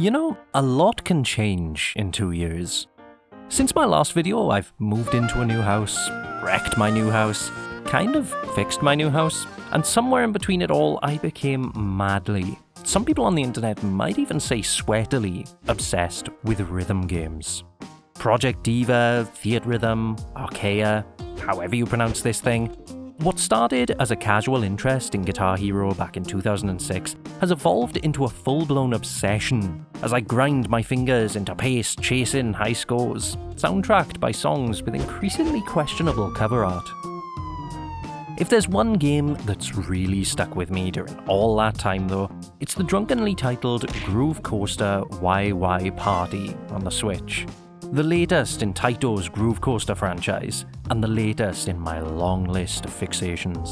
You know, a lot can change in 2 years. Since my last video, I've moved into a new house, wrecked my new house, kind of fixed my new house, and somewhere in between it all, I became madly, some people on the internet might even say sweatily, obsessed with rhythm games. Project Diva, Theatrhythm, Archaea, however you pronounce this thing. What started as a casual interest in Guitar Hero back in 2006 has evolved into a full-blown obsession as I grind my fingers into pace chasing high scores, soundtracked by songs with increasingly questionable cover art. If there's one game that's really stuck with me during all that time though, it's the drunkenly titled Groove Coaster Wai Wai Party on the Switch. The latest in Taito's Groove Coaster franchise, and the latest in my long list of fixations.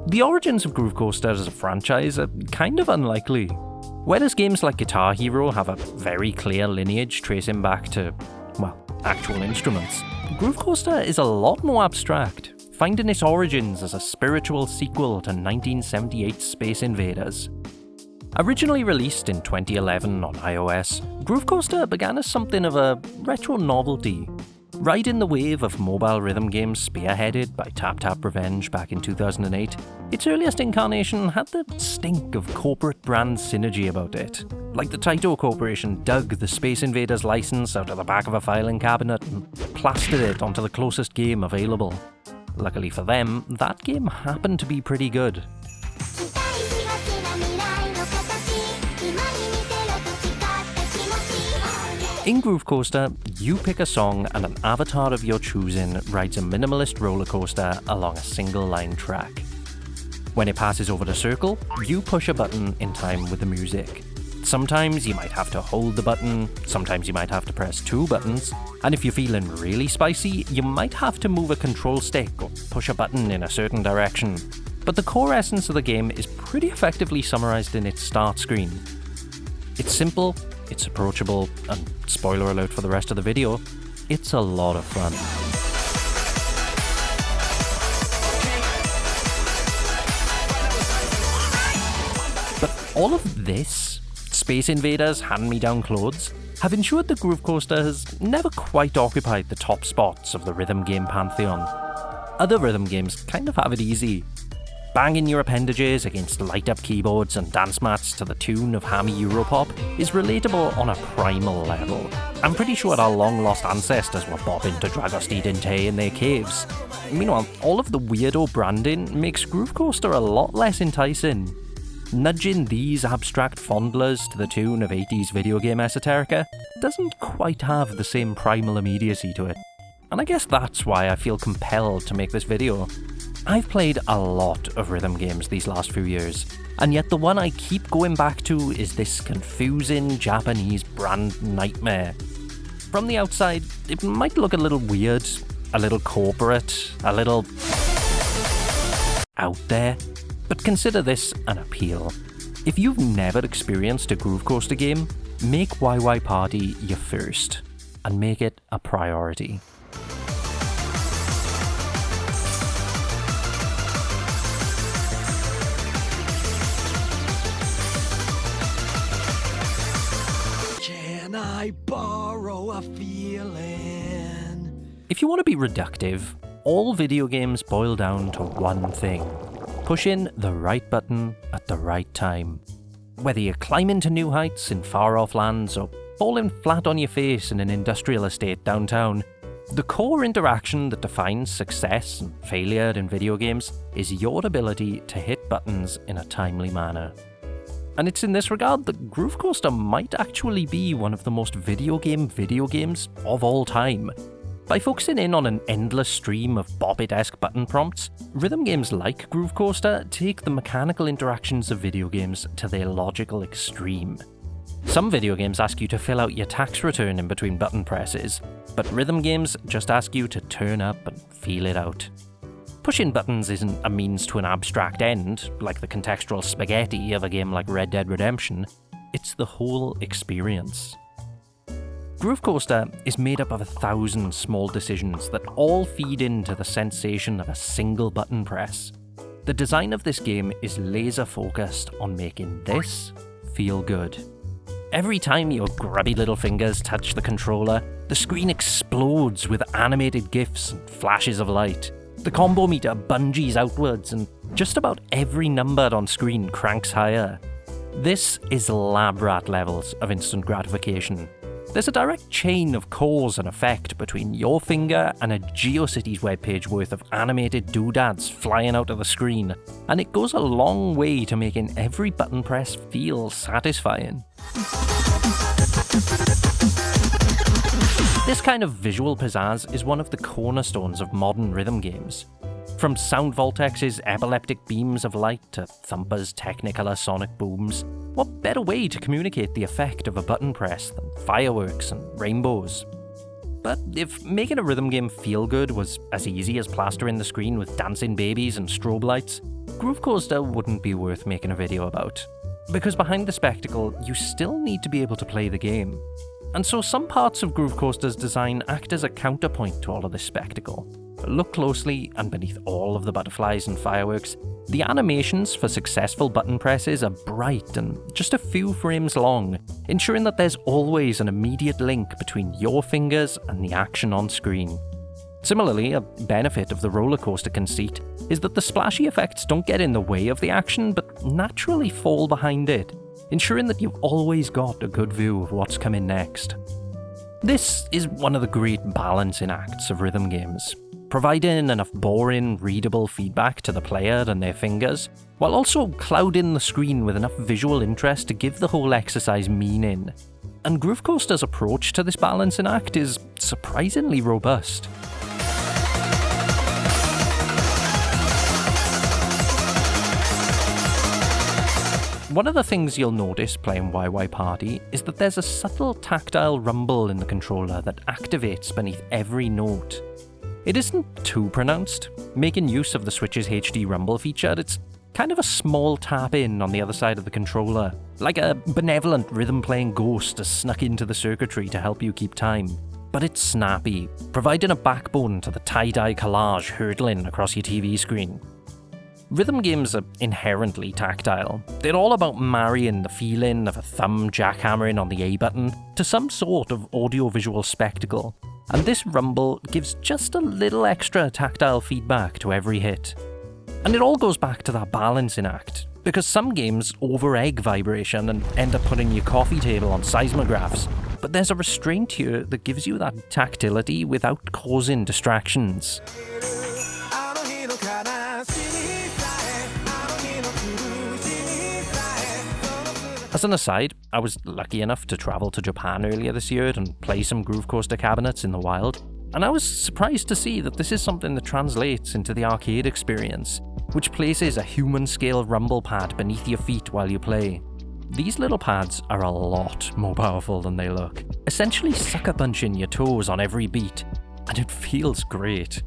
The origins of Groove Coaster as a franchise are kind of unlikely. Whereas games like Guitar Hero have a very clear lineage tracing back to, well, actual instruments, Groove Coaster is a lot more abstract, finding its origins as a spiritual sequel to 1978's Space Invaders. Originally released in 2011 on iOS, Groove Coaster began as something of a retro novelty, riding the wave of mobile rhythm games spearheaded by Tap Tap Revenge back in 2008. Its earliest incarnation had the stink of corporate brand synergy about it, like the Taito Corporation dug the Space Invaders license out of the back of a filing cabinet and plastered it onto the closest game available. Luckily for them, that game happened to be pretty good. In Groove Coaster, you pick a song and an avatar of your choosing rides a minimalist roller coaster along a single line track. When it passes over the circle, you push a button in time with the music. Sometimes you might have to hold the button, sometimes you might have to press 2 buttons, and if you're feeling really spicy, you might have to move a control stick or push a button in a certain direction. But the core essence of the game is pretty effectively summarized in its start screen. It's simple, it's approachable, and spoiler alert for the rest of the video, it's a lot of fun. But all of this, Space Invaders, hand-me-down clothes, have ensured that Groove Coaster has never quite occupied the top spots of the rhythm game pantheon. Other rhythm games kind of have it easy. Banging your appendages against light-up keyboards and dance mats to the tune of hammy Europop is relatable on a primal level. I'm pretty sure our long-lost ancestors were bopping to Dragosti Dinte in their caves. Meanwhile, all of the weirdo branding makes Groove Coaster a lot less enticing. Nudging these abstract fondlers to the tune of 80s video game esoterica doesn't quite have the same primal immediacy to it. And I guess that's why I feel compelled to make this video. I've played a lot of rhythm games these last few years, and yet the one I keep going back to is this confusing Japanese brand nightmare. From the outside, it might look a little weird, a little corporate, a little out there, but consider this an appeal. If you've never experienced a Groove Coaster game, make Wai Wai Party your first, and make it a priority. I borrow a feeling. If you want to be reductive, all video games boil down to one thing: pushing the right button at the right time. Whether you're climbing to new heights in far-off lands or falling flat on your face in an industrial estate downtown, the core interaction that defines success and failure in video games is your ability to hit buttons in a timely manner. And it's in this regard that Groove Coaster might actually be one of the most video games of all time. By focusing in on an endless stream of Bop-It-esque button prompts, rhythm games like Groove Coaster take the mechanical interactions of video games to their logical extreme. Some video games ask you to fill out your tax return in between button presses, but rhythm games just ask you to turn up and feel it out. Pushing buttons isn't a means to an abstract end, like the contextual spaghetti of a game like Red Dead Redemption. It's the whole experience. Groove Coaster is made up of 1,000 small decisions that all feed into the sensation of a single button press. The design of this game is laser focused on making this feel good. Every time your grubby little fingers touch the controller, the screen explodes with animated GIFs and flashes of light. The combo meter bungees outwards, and just about every number on screen cranks higher. This is lab rat levels of instant gratification. There's a direct chain of cause and effect between your finger and a GeoCities webpage worth of animated doodads flying out of the screen, and it goes a long way to making every button press feel satisfying. This kind of visual pizzazz is one of the cornerstones of modern rhythm games. From Sound Voltex's epileptic beams of light to Thumper's Technicolor sonic booms, what better way to communicate the effect of a button press than fireworks and rainbows? But if making a rhythm game feel good was as easy as plastering the screen with dancing babies and strobe lights, Groove Coaster wouldn't be worth making a video about. Because behind the spectacle, you still need to be able to play the game. And so some parts of Groove Coaster's design act as a counterpoint to all of this spectacle. Look closely, and beneath all of the butterflies and fireworks, the animations for successful button presses are bright and just a few frames long, ensuring that there's always an immediate link between your fingers and the action on screen. Similarly, a benefit of the roller coaster conceit is that the splashy effects don't get in the way of the action, but naturally fall behind it, ensuring that you've always got a good view of what's coming next. This is one of the great balancing acts of rhythm games, providing enough boring, readable feedback to the player and their fingers, while also clouding the screen with enough visual interest to give the whole exercise meaning. And Groove Coaster's approach to this balancing act is surprisingly robust. One of the things you'll notice playing Wai Wai Party is that there's a subtle tactile rumble in the controller that activates beneath every note. It isn't too pronounced. Making use of the Switch's HD rumble feature, it's kind of a small tap-in on the other side of the controller, like a benevolent rhythm-playing ghost has snuck into the circuitry to help you keep time. But it's snappy, providing a backbone to the tie-dye collage hurtling across your TV screen. Rhythm games are inherently tactile. They're all about marrying the feeling of a thumb jackhammering on the A button to some sort of audio-visual spectacle, and this rumble gives just a little extra tactile feedback to every hit. And it all goes back to that balancing act, because some games over-egg vibration and end up putting your coffee table on seismographs, but there's a restraint here that gives you that tactility without causing distractions. As an aside, I was lucky enough to travel to Japan earlier this year and play some Groove Coaster cabinets in the wild, and I was surprised to see that this is something that translates into the arcade experience, which places a human-scale rumble pad beneath your feet while you play. These little pads are a lot more powerful than they look, essentially sucker-punching your toes on every beat, and it feels great.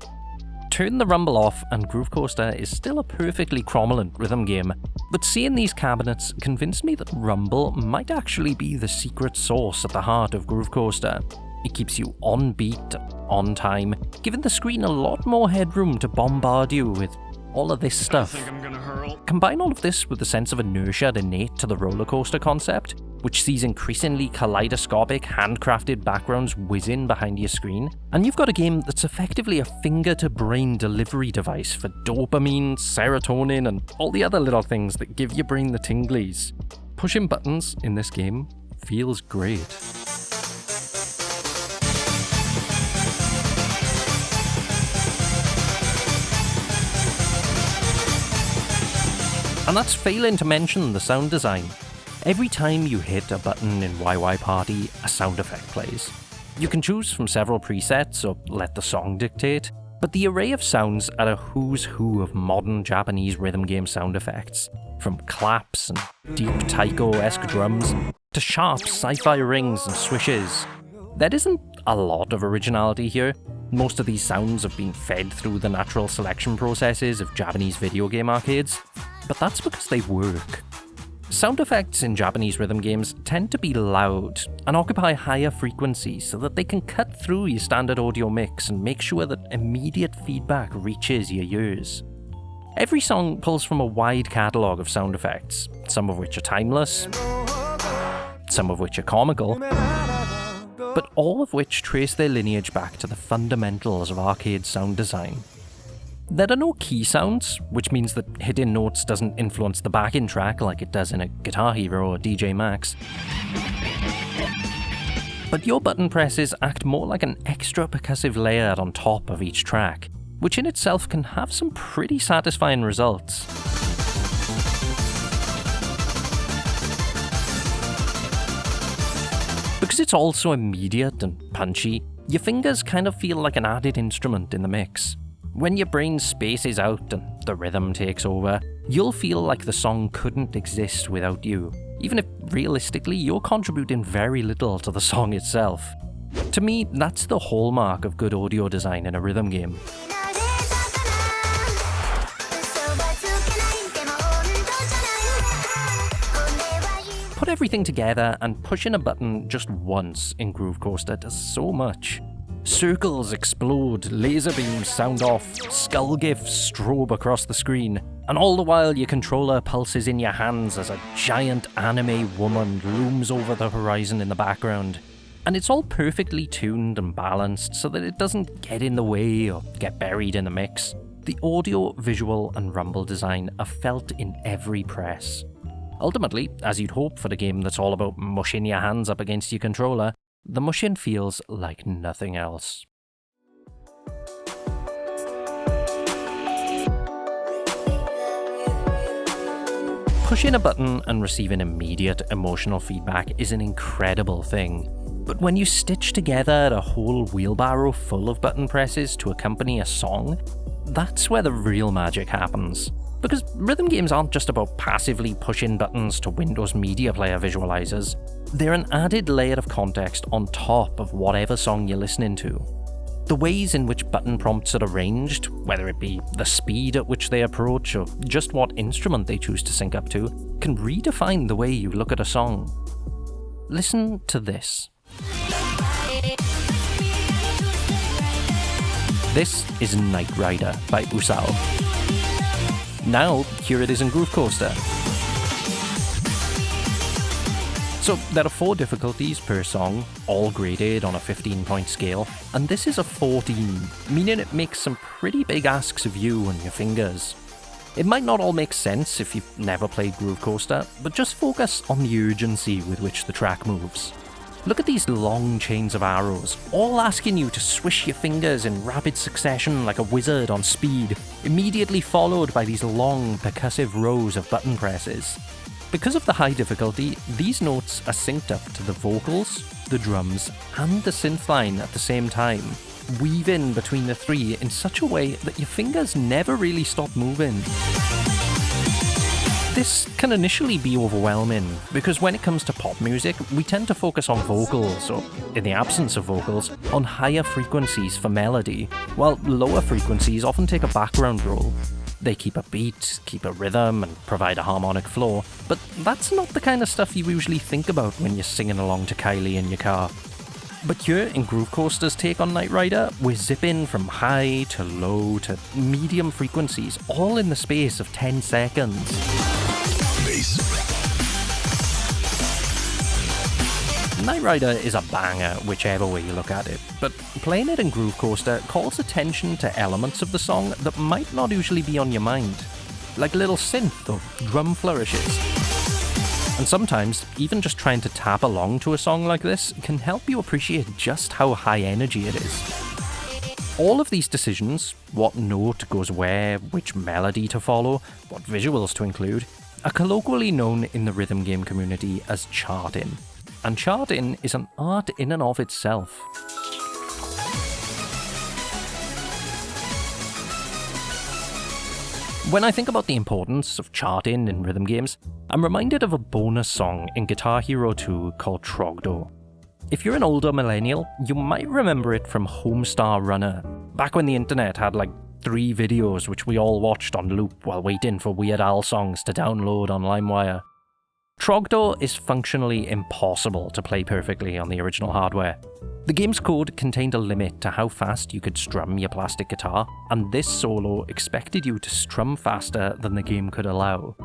Turn the rumble off and Groove Coaster is still a perfectly cromulent rhythm game, but seeing these cabinets convinced me that rumble might actually be the secret sauce at the heart of Groove Coaster. It keeps you on beat, on time, giving the screen a lot more headroom to bombard you with all of this stuff. I think I'm gonna hurl. Combine all of this with the sense of inertia innate to the roller coaster concept, which sees increasingly kaleidoscopic, handcrafted backgrounds whizzing behind your screen, and you've got a game that's effectively a finger-to-brain delivery device for dopamine, serotonin, and all the other little things that give your brain the tinglies. Pushing buttons in this game feels great. And that's failing to mention the sound design. Every time you hit a button in Wai Wai Party, a sound effect plays. You can choose from several presets or let the song dictate, but the array of sounds are a who's who of modern Japanese rhythm game sound effects, from claps and deep taiko-esque drums to sharp sci-fi rings and swishes. There isn't a lot of originality here. Most of these sounds have been fed through the natural selection processes of Japanese video game arcades, but that's because they work. Sound effects in Japanese rhythm games tend to be loud and occupy higher frequencies so that they can cut through your standard audio mix and make sure that immediate feedback reaches your ears. Every song pulls from a wide catalogue of sound effects, some of which are timeless, some of which are comical, but all of which trace their lineage back to the fundamentals of arcade sound design. There are no key sounds, which means that hitting notes doesn't influence the backing track like it does in a Guitar Hero or DJ Max. But your button presses act more like an extra percussive layer on top of each track, which in itself can have some pretty satisfying results. Because it's also immediate and punchy, your fingers kind of feel like an added instrument in the mix. When your brain spaces out and the rhythm takes over, you'll feel like the song couldn't exist without you, even if realistically you're contributing very little to the song itself. To me, that's the hallmark of good audio design in a rhythm game. Put everything together and pushing a button just once in Groove Coaster does so much. Circles explode, laser beams sound off, skull gifs strobe across the screen, and all the while your controller pulses in your hands as a giant anime woman looms over the horizon in the background. And it's all perfectly tuned and balanced so that it doesn't get in the way or get buried in the mix. The audio, visual, and rumble design are felt in every press. Ultimately, as you'd hope for a game that's all about mushing your hands up against your controller, the mushing feels like nothing else. Pushing a button and receiving immediate emotional feedback is an incredible thing. But when you stitch together a whole wheelbarrow full of button presses to accompany a song, that's where the real magic happens. Because rhythm games aren't just about passively pushing buttons to Windows Media Player visualizers, they're an added layer of context on top of whatever song you're listening to. The ways in which button prompts are arranged, whether it be the speed at which they approach or just what instrument they choose to sync up to, can redefine the way you look at a song. Listen to this. This is Knight Rider by Usao. Now, here it is in Groove Coaster. So, there are 4 difficulties per song, all graded on a 15-point scale, and this is a 14, meaning it makes some pretty big asks of you and your fingers. It might not all make sense if you've never played Groove Coaster, but just focus on the urgency with which the track moves. Look at these long chains of arrows, all asking you to swish your fingers in rapid succession like a wizard on speed, immediately followed by these long, percussive rows of button presses. Because of the high difficulty, these notes are synced up to the vocals, the drums, and the synth line at the same time, weaving between the 3 in such a way that your fingers never really stop moving. This can initially be overwhelming, because when it comes to pop music, we tend to focus on vocals, or, in the absence of vocals, on higher frequencies for melody, while lower frequencies often take a background role. They keep a beat, keep a rhythm, and provide a harmonic flow, but that's not the kind of stuff you usually think about when you're singing along to Kylie in your car. But here, in Groove Coaster's take on Knight Rider, we're zipping from high to low to medium frequencies, all in the space of 10 seconds. Knight Rider is a banger, whichever way you look at it, but playing it in Groove Coaster calls attention to elements of the song that might not usually be on your mind, like a little synth or drum flourishes. And sometimes, even just trying to tap along to a song like this can help you appreciate just how high energy it is. All of these decisions, what note goes where, which melody to follow, what visuals to include, are colloquially known in the rhythm game community as charting. And charting is an art in and of itself. When I think about the importance of charting in rhythm games, I'm reminded of a bonus song in Guitar Hero 2 called Trogdor. If you're an older millennial, you might remember it from Homestar Runner, back when the internet had like 3 videos which we all watched on loop while waiting for Weird Al songs to download on LimeWire. Trogdor is functionally impossible to play perfectly on the original hardware. The game's code contained a limit to how fast you could strum your plastic guitar, and this solo expected you to strum faster than the game could allow.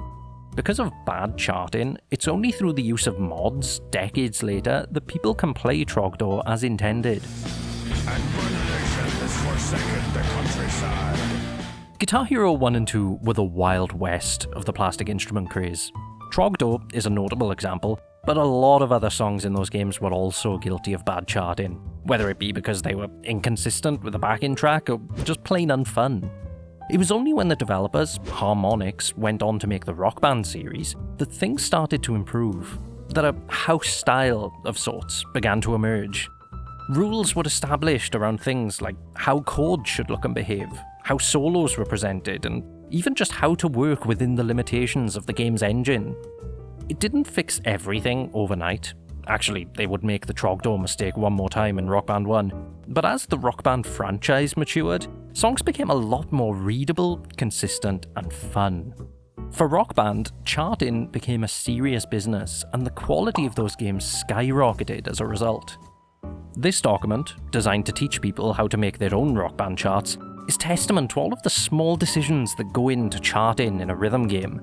because of bad charting, it's only through the use of mods, decades later, that people can play Trogdor as intended. Guitar Hero 1 and 2 were the Wild West of the plastic instrument craze. Trogdor is a notable example, but a lot of other songs in those games were also guilty of bad charting, whether it be because they were inconsistent with the backing track or just plain unfun. It was only when the developers, Harmonix, went on to make the Rock Band series that things started to improve, that a house style of sorts began to emerge. Rules were established around things like how chords should look and behave, how solos were presented, and even just how to work within the limitations of the game's engine. It didn't fix everything overnight. Actually, they would make the Trogdor mistake one more time in Rock Band 1. But as the Rock Band franchise matured, songs became a lot more readable, consistent, and fun. For Rock Band, charting became a serious business, and the quality of those games skyrocketed as a result. This document, designed to teach people how to make their own Rock Band charts, is testament to all of the small decisions that go into charting in a rhythm game.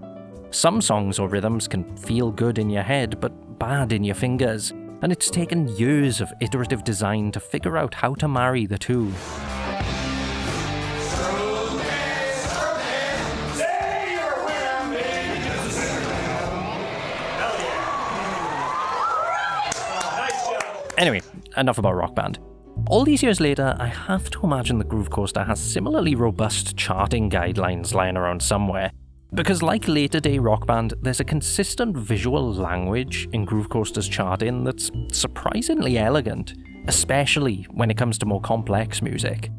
Some songs or rhythms can feel good in your head, but bad in your fingers, and it's taken years of iterative design to figure out how to marry the two. Anyway, enough about Rock Band. All these years later, I have to imagine the Groove Coaster has similarly robust charting guidelines lying around somewhere. Because like later-day Rock Band, there's a consistent visual language in Groove Coaster's charting that's surprisingly elegant, especially when it comes to more complex music.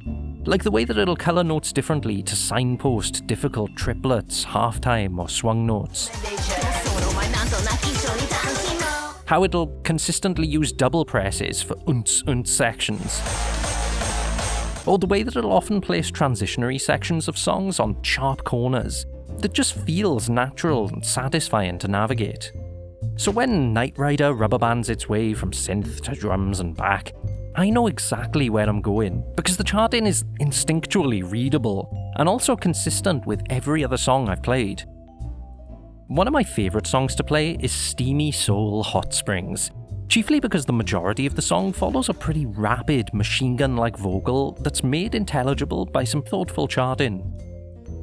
Like the way that it'll colour notes differently to signpost difficult triplets, halftime, or swung notes. How it'll consistently use double presses for unts sections. Or the way that it'll often place transitionary sections of songs on sharp corners that just feels natural and satisfying to navigate. So when Knight Rider rubber bands its way from synth to drums and back, I know exactly where I'm going, because the charting is instinctually readable and also consistent with every other song I've played. One of my favourite songs to play is Steamy Soul Hot Springs, chiefly because the majority of the song follows a pretty rapid machine gun-like vocal that's made intelligible by some thoughtful charting.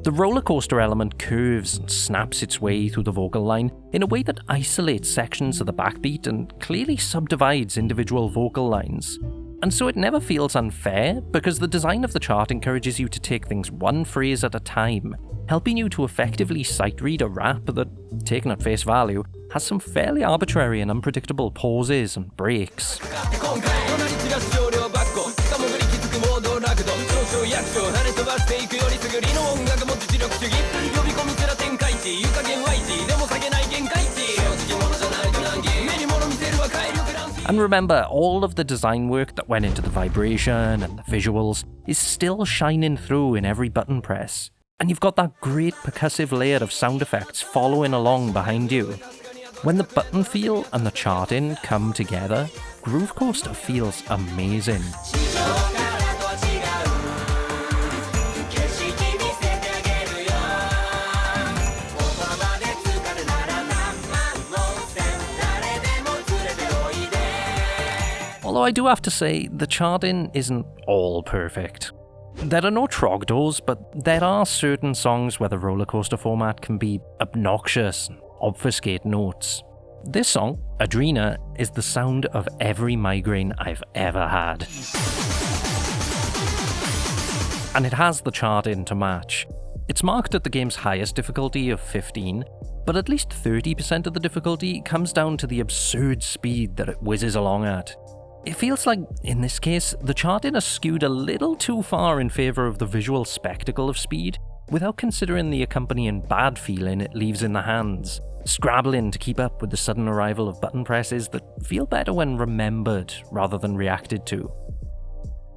The roller coaster element curves and snaps its way through the vocal line in a way that isolates sections of the backbeat and clearly subdivides individual vocal lines. And so it never feels unfair, because the design of the chart encourages you to take things one phrase at a time, helping you to effectively sight read a rap that, taken at face value, has some fairly arbitrary and unpredictable pauses and breaks. And remember, all of the design work that went into the vibration and the visuals is still shining through in every button press. And you've got that great percussive layer of sound effects following along behind you. When the button feel and the charting come together, Groove Coaster feels amazing. Although I do have to say, the charting isn't all perfect. There are no Trogdors, but there are certain songs where the roller coaster format can be obnoxious and obfuscate notes. This song, Adrena, is the sound of every migraine I've ever had. And it has the charting to match. It's marked at the game's highest difficulty of 15, but at least 30% of the difficulty comes down to the absurd speed that it whizzes along at. It feels like, in this case, the charting is skewed a little too far in favour of the visual spectacle of speed, without considering the accompanying bad feeling it leaves in the hands, scrabbling to keep up with the sudden arrival of button presses that feel better when remembered rather than reacted to.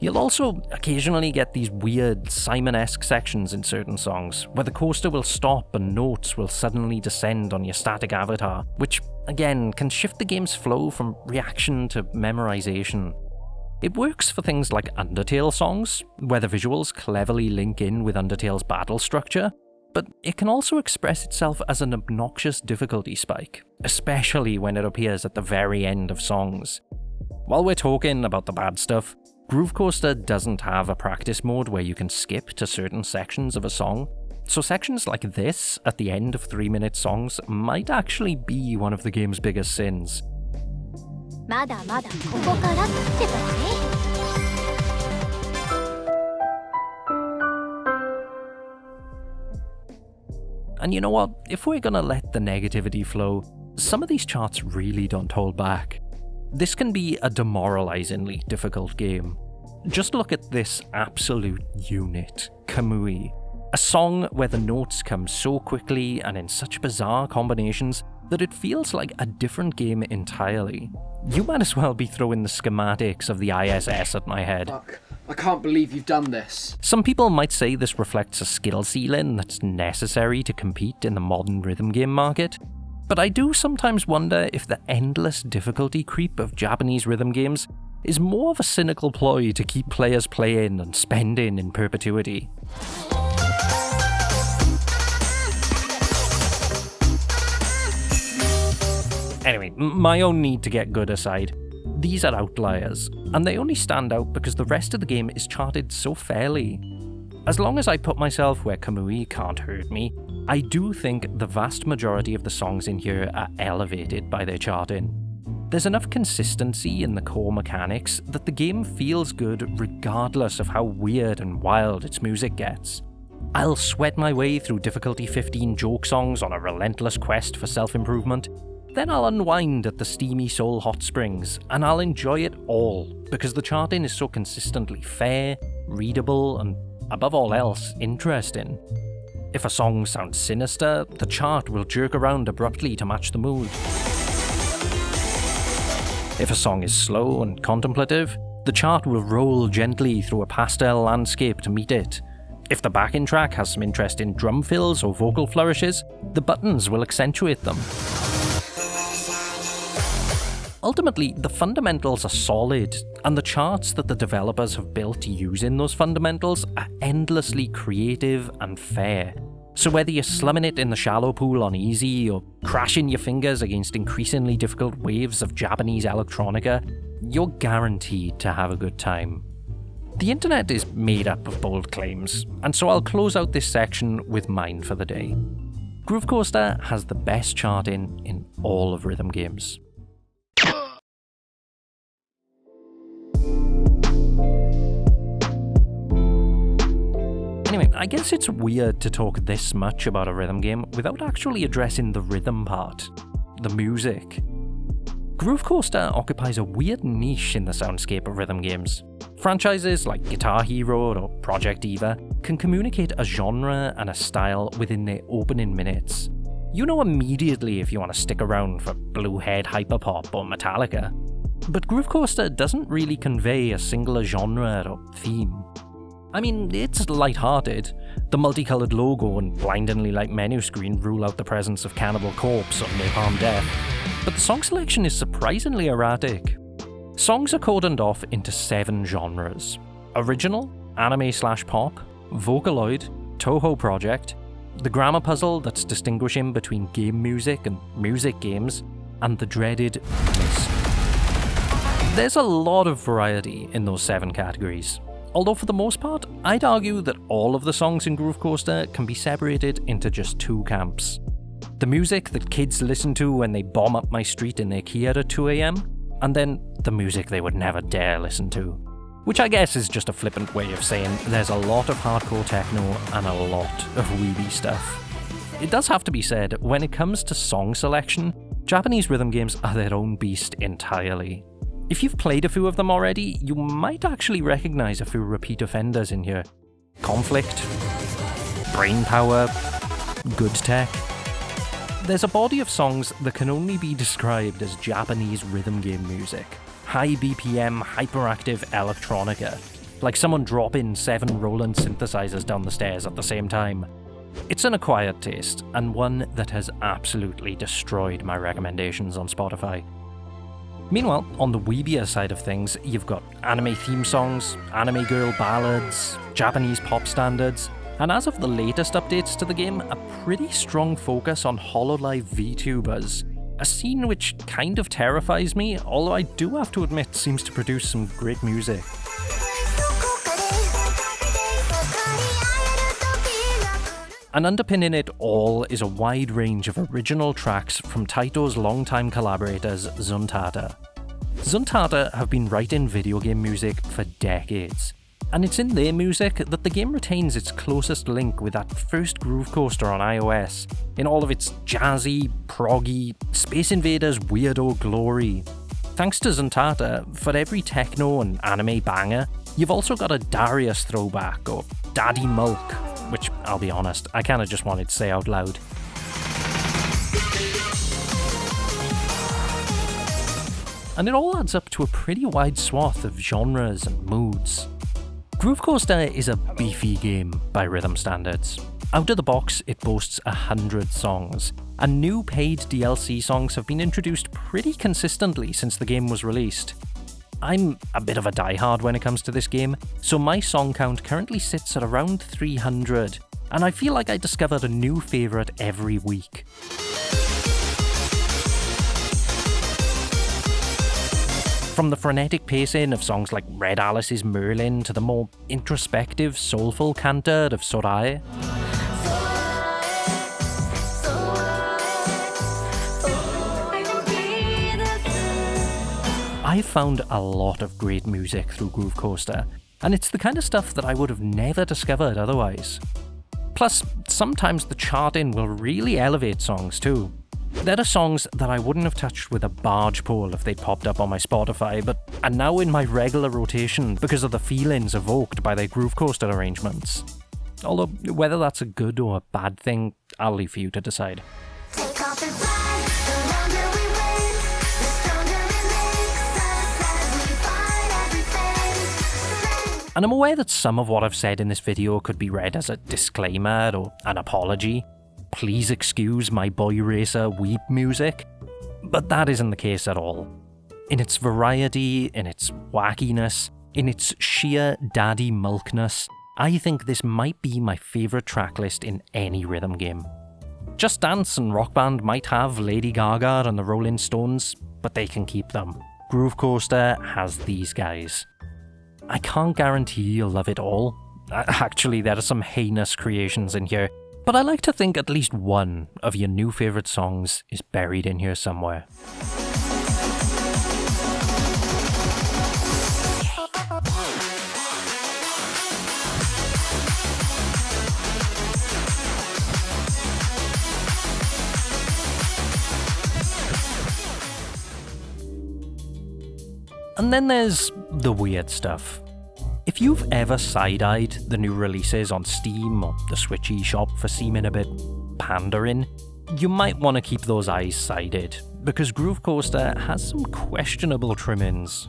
You'll also occasionally get these weird Simon-esque sections in certain songs, where the coaster will stop and notes will suddenly descend on your static avatar, which, again, can shift the game's flow from reaction to memorization. It works for things like Undertale songs, where the visuals cleverly link in with Undertale's battle structure, but it can also express itself as an obnoxious difficulty spike, especially when it appears at the very end of songs. While we're talking about the bad stuff, Groove Coaster doesn't have a practice mode where you can skip to certain sections of a song, so sections like this at the end of 3-minute songs might actually be one of the game's biggest sins. And you know what, if we're gonna let the negativity flow, some of these charts really don't hold back. This can be a demoralizingly difficult game. Just look at this absolute unit, Kamui. A song where the notes come so quickly and in such bizarre combinations that it feels like a different game entirely. You might as well be throwing the schematics of the ISS at my head. Fuck. I can't believe you've done this. Some people might say this reflects a skill ceiling that's necessary to compete in the modern rhythm game market, but I do sometimes wonder if the endless difficulty creep of Japanese rhythm games is more of a cynical ploy to keep players playing and spending in perpetuity. Anyway, my own need to get good aside, these are outliers, and they only stand out because the rest of the game is charted so fairly. As long as I put myself where Kamui can't hurt me, I do think the vast majority of the songs in here are elevated by their charting. There's enough consistency in the core mechanics that the game feels good regardless of how weird and wild its music gets. I'll sweat my way through difficulty 15 joke songs on a relentless quest for self-improvement, then I'll unwind at the steamy soul hot springs, and I'll enjoy it all because the charting is so consistently fair, readable, and above all else, interesting. If a song sounds sinister, the chart will jerk around abruptly to match the mood. If a song is slow and contemplative, the chart will roll gently through a pastel landscape to meet it. If the backing track has some interesting drum fills or vocal flourishes, the buttons will accentuate them. Ultimately, the fundamentals are solid, and the charts that the developers have built using those fundamentals are endlessly creative and fair. So whether you're slumming it in the shallow pool on easy, or crashing your fingers against increasingly difficult waves of Japanese electronica, you're guaranteed to have a good time. The internet is made up of bold claims, and so I'll close out this section with mine for the day. Groove Coaster has the best charting in all of rhythm games. Anyway, I guess it's weird to talk this much about a rhythm game without actually addressing the rhythm part, the music. Groove Coaster occupies a weird niche in the soundscape of rhythm games. Franchises like Guitar Hero or Project Diva can communicate a genre and a style within their opening minutes. You know immediately if you want to stick around for Bluehead Hyperpop or Metallica. But Groove Coaster doesn't really convey a singular genre or theme. I mean, it's lighthearted. The multicolored logo and blindingly light menu screen rule out the presence of Cannibal Corpse or Napalm Death, but the song selection is surprisingly erratic. Songs are cordoned off into 7 genres: original, anime/pop, Vocaloid, Toho Project, the grammar puzzle that's distinguishing between game music and music games, and the dreaded Mist. There's a lot of variety in those 7 categories. Although for the most part, I'd argue that all of the songs in Groove Coaster can be separated into just 2 camps. The music that kids listen to when they bomb up my street in their Kia at 2 AM, and then the music they would never dare listen to. Which I guess is just a flippant way of saying there's a lot of hardcore techno and a lot of weeby stuff. It does have to be said, when it comes to song selection, Japanese rhythm games are their own beast entirely. If you've played a few of them already, you might actually recognize a few repeat offenders in here. Conflict, Brainpower, Good Tech. There's a body of songs that can only be described as Japanese rhythm game music. High BPM, hyperactive electronica. Like someone dropping 7 Roland synthesizers down the stairs at the same time. It's an acquired taste, and one that has absolutely destroyed my recommendations on Spotify. Meanwhile, on the weebier side of things, you've got anime theme songs, anime girl ballads, Japanese pop standards, And as of the latest updates to the game, a pretty strong focus on HoloLive VTubers, a scene which kind of terrifies me, although I do have to admit seems to produce some great music. And underpinning it all is a wide range of original tracks from Taito's longtime collaborators Zuntata. Zuntata have been writing video game music for decades, and it's in their music that the game retains its closest link with that first Groove Coaster on iOS, in all of its jazzy, proggy, Space Invaders weirdo glory. Thanks to Zuntata, for every techno and anime banger, you've also got a Darius throwback or Daddy Mulk, which, I'll be honest, I kinda just wanted to say out loud. And it all adds up to a pretty wide swath of genres and moods. Groove Coaster is a beefy game by rhythm standards. Out of the box, it boasts 100 songs, and new paid DLC songs have been introduced pretty consistently since the game was released. I'm a bit of a diehard when it comes to this game, so my song count currently sits at around 300, and I feel like I discovered a new favourite every week. From the frenetic pacing of songs like Red Alice's Merlin to the more introspective, soulful canter of Sorai. I've found a lot of great music through Groove Coaster, and it's the kind of stuff that I would have never discovered otherwise. Plus, sometimes the charting will really elevate songs too. There are songs that I wouldn't have touched with a barge pole if they'd popped up on my Spotify, but are now in my regular rotation because of the feelings evoked by their Groove Coaster arrangements. Although, whether that's a good or a bad thing, I'll leave for you to decide. And I'm aware that some of what I've said in this video could be read as a disclaimer or an apology. Please excuse my boy racer weep music. But that isn't the case at all. In its variety, in its wackiness, in its sheer daddy milkness, I think this might be my favourite tracklist in any rhythm game. Just Dance and Rock Band might have Lady Gaga and the Rolling Stones, but they can keep them. Groove Coaster has these guys. I can't guarantee you'll love it all. Actually, there are some heinous creations in here, but I like to think at least one of your new favourite songs is buried in here somewhere. And then there's the weird stuff. If you've ever side-eyed the new releases on Steam or the Switch eShop for seeming a bit pandering, you might want to keep those eyes sided, because Groove Coaster has some questionable trimmings.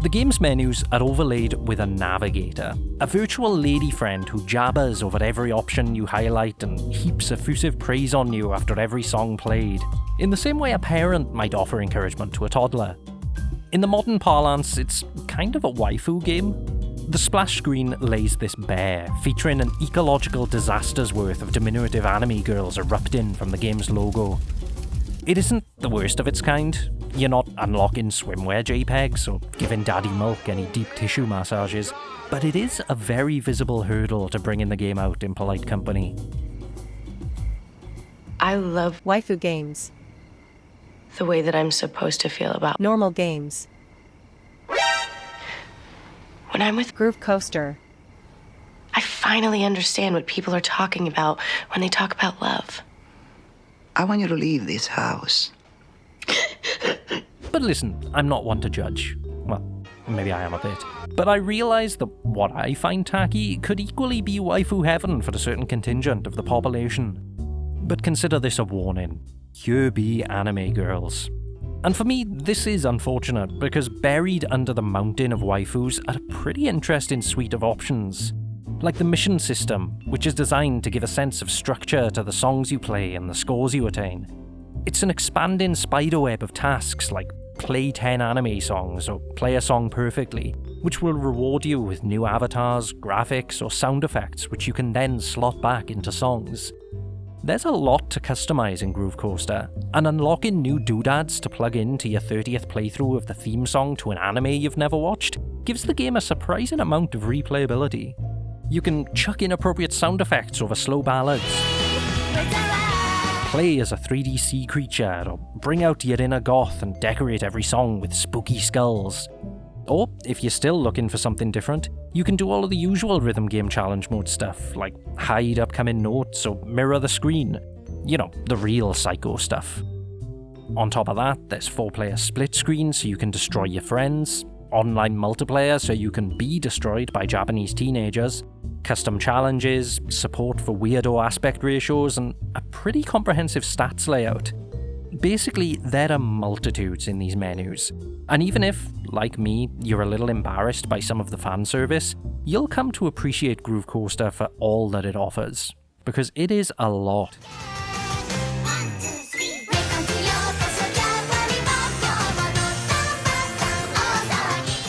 The game's menus are overlaid with a navigator, a virtual lady friend who jabbers over every option you highlight and heaps effusive praise on you after every song played, in the same way a parent might offer encouragement to a toddler. In the modern parlance, it's kind of a waifu game. The splash screen lays this bare, featuring an ecological disaster's worth of diminutive anime girls erupting from the game's logo. It isn't the worst of its kind. You're not unlocking swimwear JPEGs or giving Daddy Milk any deep tissue massages, but it is a very visible hurdle to bringing the game out in polite company. I love waifu games. the way that I'm supposed to feel about Normal games. when I'm with Groove Coaster. I finally understand what people are talking about when they talk about love. I want you to leave this house. But listen, I'm not one to judge. Well, maybe I am a bit. But I realise that what I find tacky could equally be waifu heaven for a certain contingent of the population. But consider this a warning. Here be anime girls. And for me, this is unfortunate, because buried under the mountain of waifus are a pretty interesting suite of options. Like the mission system, which is designed to give a sense of structure to the songs you play and the scores you attain. It's an expanding spiderweb of tasks like play 10 anime songs or play a song perfectly, which will reward you with new avatars, graphics, or sound effects which you can then slot back into songs. There's a lot to customize in Groove Coaster, and unlocking new doodads to plug into your 30th playthrough of the theme song to an anime you've never watched gives the game a surprising amount of replayability. You can chuck in appropriate sound effects over slow ballads, play as a 3D sea creature, or bring out your inner goth and decorate every song with spooky skulls. Or, if you're still looking for something different, you can do all of the usual rhythm game challenge mode stuff, like hide upcoming notes or mirror the screen. You know, the real psycho stuff. On top of that, there's 4-player split screen so you can destroy your friends, online multiplayer so you can be destroyed by Japanese teenagers, custom challenges, support for weirdo aspect ratios, and a pretty comprehensive stats layout. Basically, there are multitudes in these menus, and even if, like me, you're a little embarrassed by some of the fan service, you'll come to appreciate Groove Coaster for all that it offers, because it is a lot.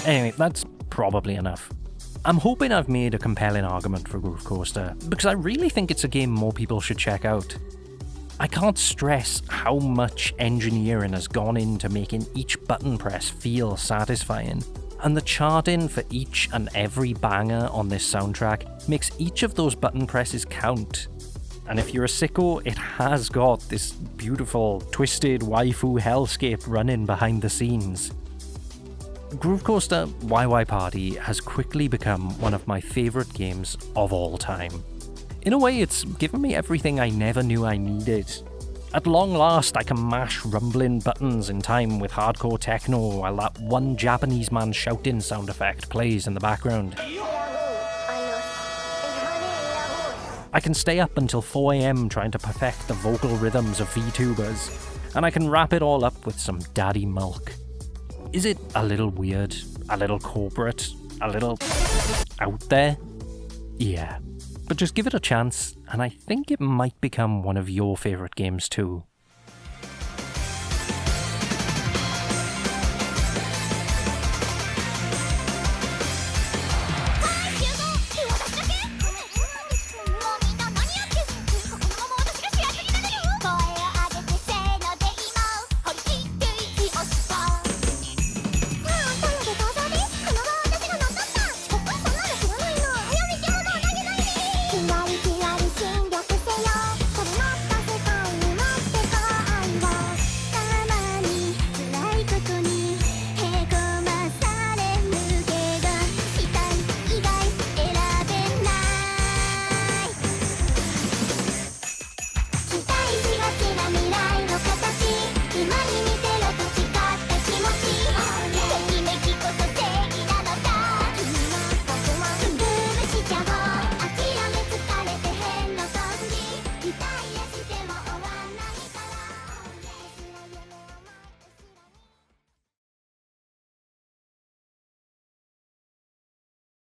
Anyway, that's probably enough. I'm hoping I've made a compelling argument for Groove Coaster, because I really think it's a game more people should check out. I can't stress how much engineering has gone into making each button press feel satisfying, and the charting for each and every banger on this soundtrack makes each of those button presses count. And if you're a sicko, it has got this beautiful, twisted waifu hellscape running behind the scenes. Groove Coaster Wai Wai Party has quickly become one of my favourite games of all time. In a way, it's given me everything I never knew I needed. At long last, I can mash rumbling buttons in time with hardcore techno while that one Japanese man shouting sound effect plays in the background. I can stay up until 4 AM trying to perfect the vocal rhythms of VTubers, and I can wrap it all up with some daddy milk. Is it a little weird, a little corporate, a little out there? Yeah. But just give it a chance, and I think it might become one of your favourite games too.